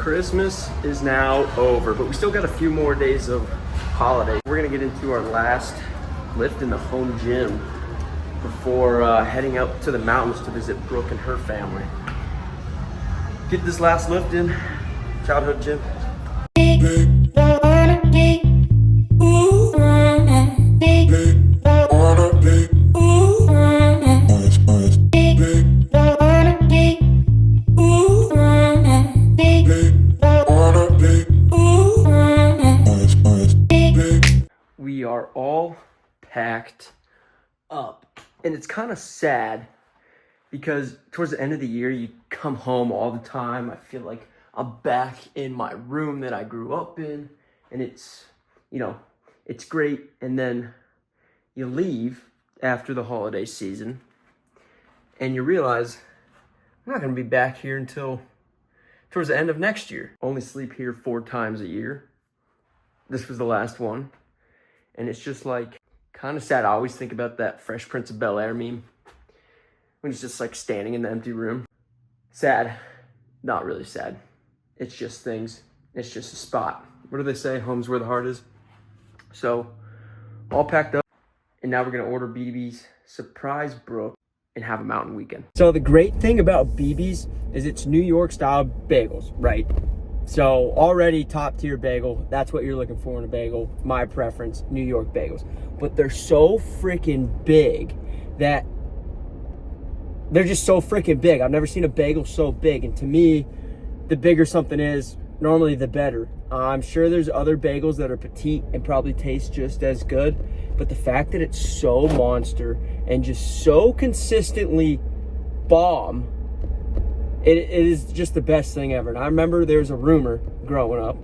Christmas is now over, but we still got a few more days of holiday. We're gonna get into our last lift in the home gym before heading out to the mountains to visit Brooke and her family. Get this last lift in, childhood gym. We are all packed up, and it's kind of sad because towards the end of the year you come home all the time. I feel like I'm back in my room that I grew up in, and it's, you know, it's great. And then you leave after the holiday season and you realize I'm not going to be back here until towards the end of next year. Only sleep here 4 times a year. This was the last one. And it's just like kind of sad. I always think about that Fresh Prince of Bel-Air meme when he's just like standing in the empty room. Sad. Not really sad. It's just things. It's just a spot. What do they say? Home's where the heart is. So all packed up. And now we're going to order BB's, surprise Brooke, and have a mountain weekend. So the great thing about BB's is it's New York style bagels, right? So already top tier bagel. That's what you're looking for in a bagel. My preference, New York bagels. But they're so freaking big that they're just so freaking big. I've never seen a bagel so big. And to me, the bigger something is, normally the better. I'm sure there's other bagels that are petite and probably taste just as good. But the fact that it's so monster and just so consistently bomb, it is just the best thing ever. And I remember there was a rumor growing up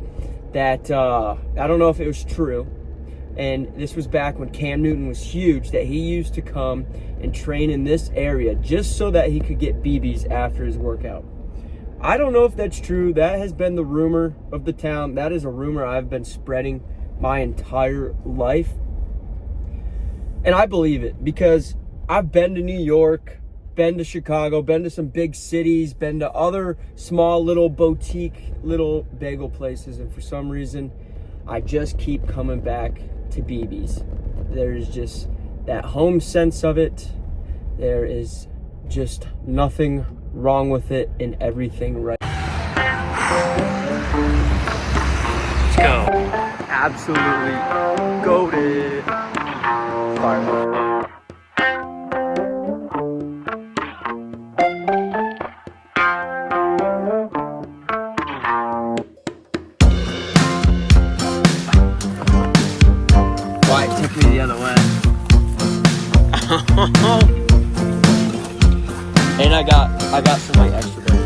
that, I don't know if it was true, and this was back when Cam Newton was huge, that he used to come and train in this area just so that he could get BB's after his workout. I don't know if that's true. That has been the rumor of the town. That is a rumor I've been spreading my entire life. And I believe it because I've been to New York, been to Chicago, been to some big cities, been to other small little boutique little bagel places, and for some reason I just keep coming back to BB's. There's just that home sense of it. There is just nothing wrong with it and everything right. Let's go. Absolutely goated. Fire. The other way. And I got some like extra bagels.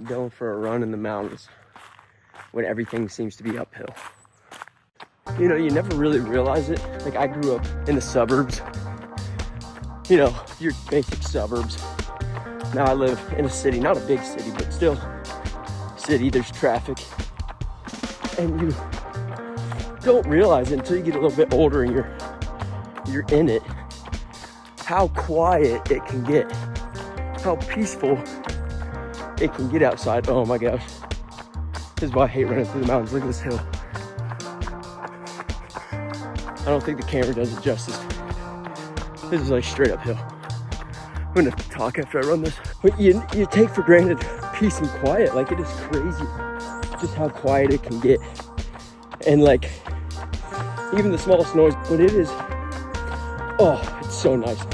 Going for a run in the mountains when everything seems to be uphill. You know, you never really realize it. Like, I grew up in the suburbs, you know, your basic suburbs. Now I live in a city, not a big city, but still city. There's traffic, and you don't realize it until you get a little bit older and you're in it, how quiet it can get, how peaceful it can get outside. Oh my gosh. This is why I hate running through the mountains. Look at this hill. I don't think the camera does it justice. This is like straight uphill. I'm gonna have to talk after I run this. But you take for granted peace and quiet. Like, it is crazy just how quiet it can get. And like, even the smallest noise, but it is, oh, it's so nice.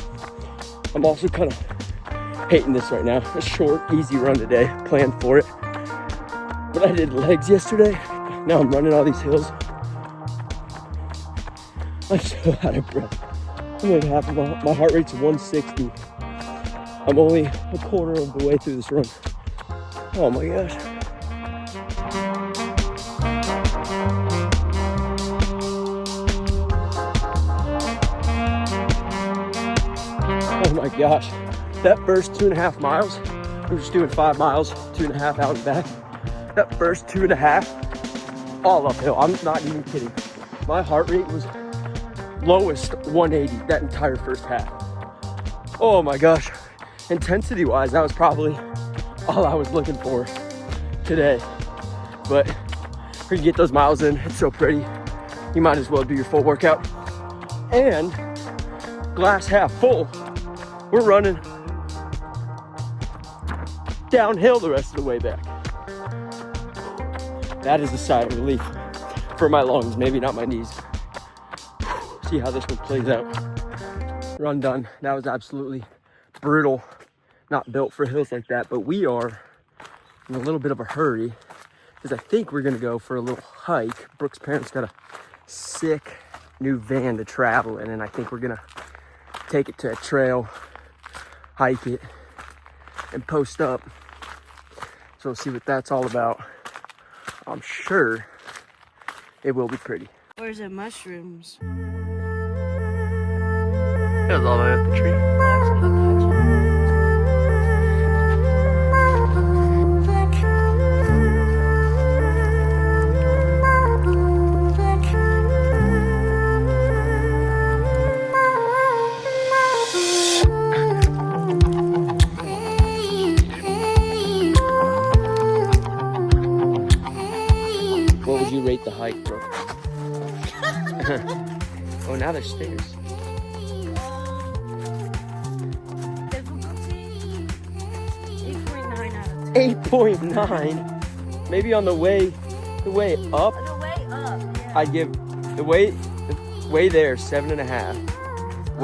I'm also kind of hating this right now. A short, easy run today. Planned for it. But I did legs yesterday. Now I'm running all these hills. I'm so out of breath. I'm like half of my heart rate's 160. I'm only a quarter of the way through this run. Oh my gosh. my gosh. That first 2.5 miles, we were just doing 5 miles, 2.5 out and back. That first 2.5, all uphill. I'm not even kidding. My heart rate was lowest 180 that entire first half. Oh my gosh. Intensity wise, that was probably all I was looking for today. But we can get those miles in. It's so pretty. You might as well do your full workout. And glass half full. We're running downhill the rest of the way back. That is a sigh of relief for my lungs, maybe not my knees. See how this one plays out. Run done. That was absolutely brutal. Not built for hills like that, but we are in a little bit of a hurry because I think we're gonna go for a little hike. Brooke's parents got a sick new van to travel in, and I think we're gonna take it to a trail, hike it, and post up. So we'll see what that's all about. I'm sure it will be pretty. Where's the mushrooms? It was all the way up the tree. What would you rate the hike, bro? Oh, now there's stairs. 8.9. Maybe on the way up. On the way up, yeah. I'd give the way there 7.5.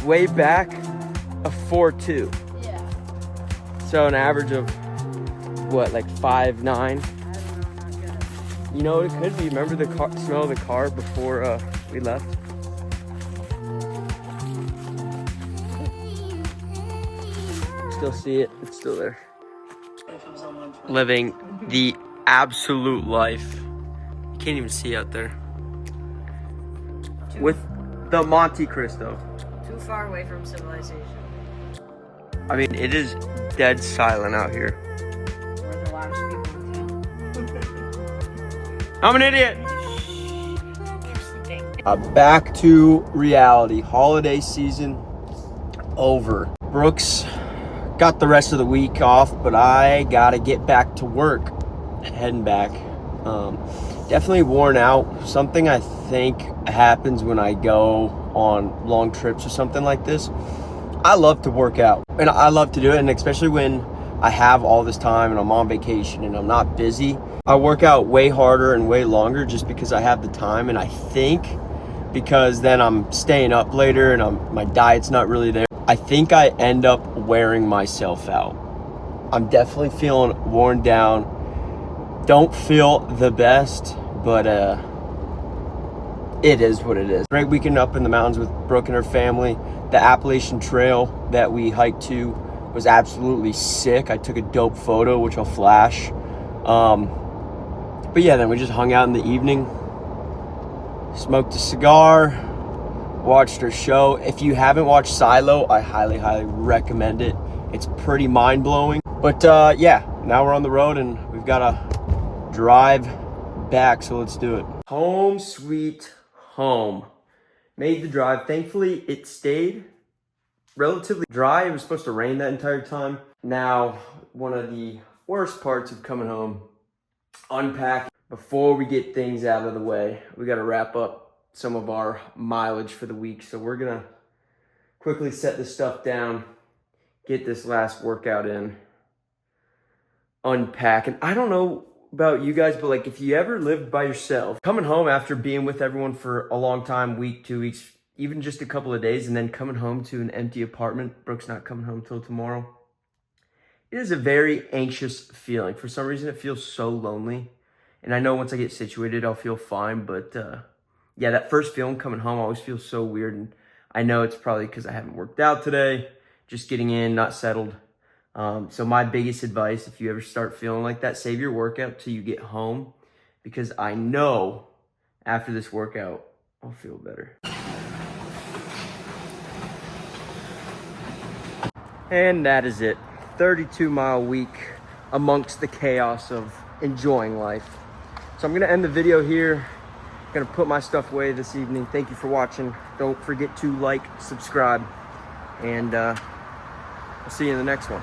Way back a 4.2. Yeah. So an average of what, like 5.9. You know what it could be? Remember the smell of the car before we left? Still see it. It's still there. Living the absolute life. You can't even see out there. With the Monte Cristo. Too far away from civilization. I mean, it is dead silent out here. We're the loudest people in town. I'm an idiot. Back to reality. Holiday season over. Brooks got the rest of the week off, but I gotta get back to work. Heading back. Definitely worn out. Something I think happens when I go on long trips or something like this. I love to work out, and I love to do it, and especially when I have all this time and I'm on vacation and I'm not busy, I work out way harder and way longer just because I have the time. And I think because then I'm staying up later and my diet's not really there, I think I end up wearing myself out. I'm definitely feeling worn down. Don't feel the best, but it is what it is. Great weekend up in the mountains with Brooke and her family. The Appalachian Trail that we hiked to was absolutely sick. I took a dope photo, which I'll flash. But yeah, then we just hung out in the evening, smoked a cigar, watched her show. If you haven't watched Silo, I highly, highly recommend it. It's pretty mind-blowing. But yeah, now we're on the road and we've got to drive back, so let's do it. Home sweet home. Made the drive. Thankfully, it stayed relatively dry. It was supposed to rain that entire time. Now, one of the worst parts of coming home, unpack. Before we get things out of the way, we got to wrap up some of our mileage for the week. So we're going to quickly set this stuff down, get this last workout in, unpack. And I don't know about you guys, but like if you ever lived by yourself, coming home after being with everyone for a long time, week, 2 weeks, even just a couple of days, and then coming home to an empty apartment, Brooke's not coming home till tomorrow. It is a very anxious feeling. For some reason, it feels so lonely. And I know once I get situated, I'll feel fine. But yeah, that first feeling coming home always feels so weird. And I know it's probably because I haven't worked out today, just getting in, not settled. So my biggest advice, if you ever start feeling like that, save your workout till you get home, because I know after this workout, I'll feel better. And that is it. 32-mile week amongst the chaos of enjoying life. So I'm gonna end the video here. Gonna put my stuff away this evening. Thank you for watching. Don't forget to like, subscribe, and I'll see you in the next one.